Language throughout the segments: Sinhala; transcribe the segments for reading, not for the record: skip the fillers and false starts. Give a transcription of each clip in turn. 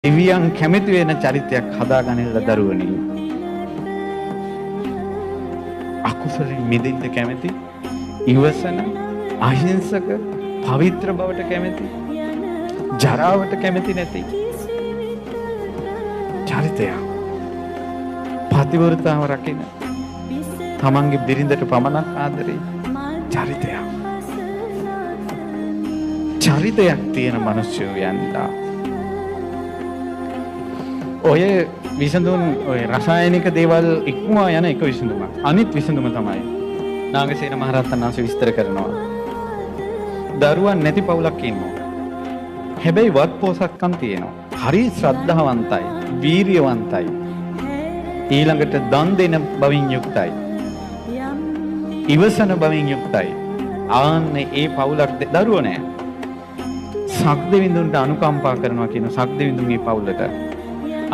දෙවියන් කැමති වෙන චරිතයක් හදාගන්නilla දරුවනි. අකුසලෙන් මිදෙන්න කැමති, ඉවසන, අහිංසක, පවිත්‍ර බවට කැමති, ජරාවට කැමති නැති චරිතයක්. පතිවෘතාව රකින්න, තමන්ගේ බිරිඳට පමණක් ආදරේ චරිතයක්. චරිතයක් තියෙන මිනිස්සු යන්නා. ඔය විසඳුන් ඔය රසායනික දේවල් ඉක්මවා යන එක විසඳුමක්. අනිත් විසඳුම තමයි නාගසේන මහරහතන් වහන්සේ විස්තර කරනවා. දරුවන් නැති පවුලක් ඉන්නවා. හැබැයි වත් පොසත්කම් තියෙනවා. හරි ශ්‍රද්ධාවන්තයි, වීරියවන්තයි. ඊළඟට දන් දෙන බවින් යුක්තයි. ඉවසන බවින් යුක්තයි. ආන්නේ ඒ පවුලක් දරුවෝ නැහැ. සක්දෙවිඳුන්ට අනුකම්පා කරනවා කියන සක්දෙවිඳුන් මේ පවුලට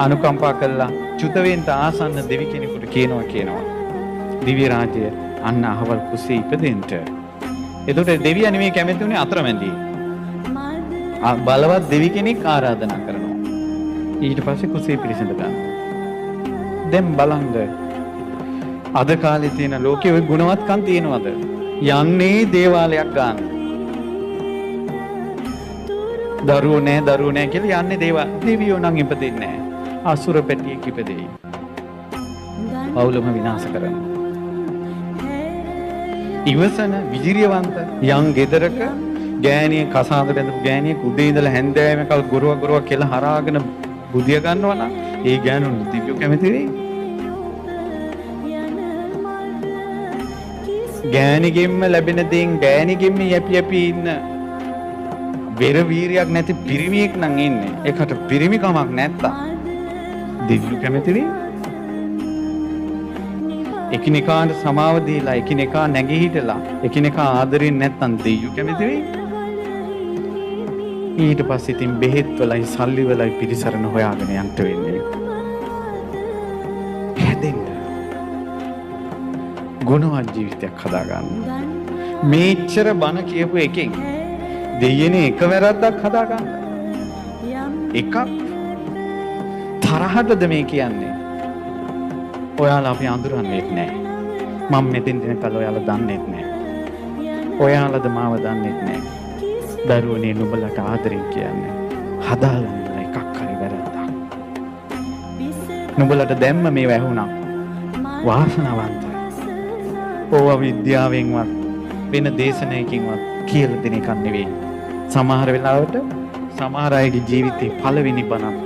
අනුකම්පා කළා චුත වෙන්න ආසන්න දෙවි කෙනෙකුට කියනවා දිව්‍ය රාජ්‍ය අන්න අහවල් කුසේ ඉපදෙන්න. එතකොට දෙවියන් නෙමෙයි කැමති උනේ අතරමැදි. බලවත් දෙවි කෙනෙක් ආරාධනා කරනවා. ඊට පස්සේ කුසේ පිරිසඳ ගන්න. දැන් බලන්න අද කාලේ තියෙන ලෝකයේ ওই ගුණවත්කම් තියෙනවද? යන්නේ දේවාලයක් ගන්න. දරුවෝ නැහැ කියලා යන්නේ දෙවියෝ නම් ඉපදෙන්නේ නැහැ. අසුර පැටියෙක් ඉපදෙයි. පවුලම විනාශ කරනවා. ඉවසන විජිරියවන්ත යම් ගෙදරක ගෑණිය කසාද බැඳපු ගෑණිය උදේ ඉඳලා හැන්දෑවෙම කල් ගොරව කියලා හරාගෙන බුදිය ගන්නවා නම් ඒ ගෑනු දිව්‍යෝ කැමති වෙයි. ගෑණිගෙම්ම ලැබෙන දේන් ගෑණිගෙම්ම යැපි ඉන්න වෙර වීරියක් නැති පිරිමියෙක් නම් ඉන්නේ. ඒකට පිරිමිකමක් නැත්තම් දෙවියෝ කැමති වෙයි. එකිනෙකාට සමාව දීලා එකිනෙකා නැගී හිටලා එකිනෙකා ආදරෙන් නැත්තම් දෙවියෝ කැමති වෙයි. ඊට පස්සේ ඉතින් බෙහෙත් වලයි සල්ලි වලයි පිළිසරණ හොයාගෙන යන්න වෙන්නේ. හැදෙන්න ගුණවත් ජීවිතයක් හදාගන්න. මේච්චර බණ කියපු එකෙන් දෙයනේ එක වැරද්දක් හදාගන්න. එකක් තරහටද මේ කියන්නේ? ඔයාලා අපි අඳුරන්නේ නැහැ. මම මෙතෙන් දෙනකල් ඔයාලා දන්නේ නැහැ. ඔයාලාද මාව දන්නේ නැහැ. දරුවනේ නුඹලට ආදරෙන් කියන්නේ හදාගන්න එකක් හරි වැරද්දක්. නුඹලට දැම්ම මේ වැහුණා. වාසනාවන්තයි. ඕවා විද්‍යාවෙන්වත් වෙන දේශනයකින්වත් කියලා දෙන එකක් නෙවෙයි. සමහර වෙලාවට සමහර අයගේ ජීවිතේ පළවෙනි බණක්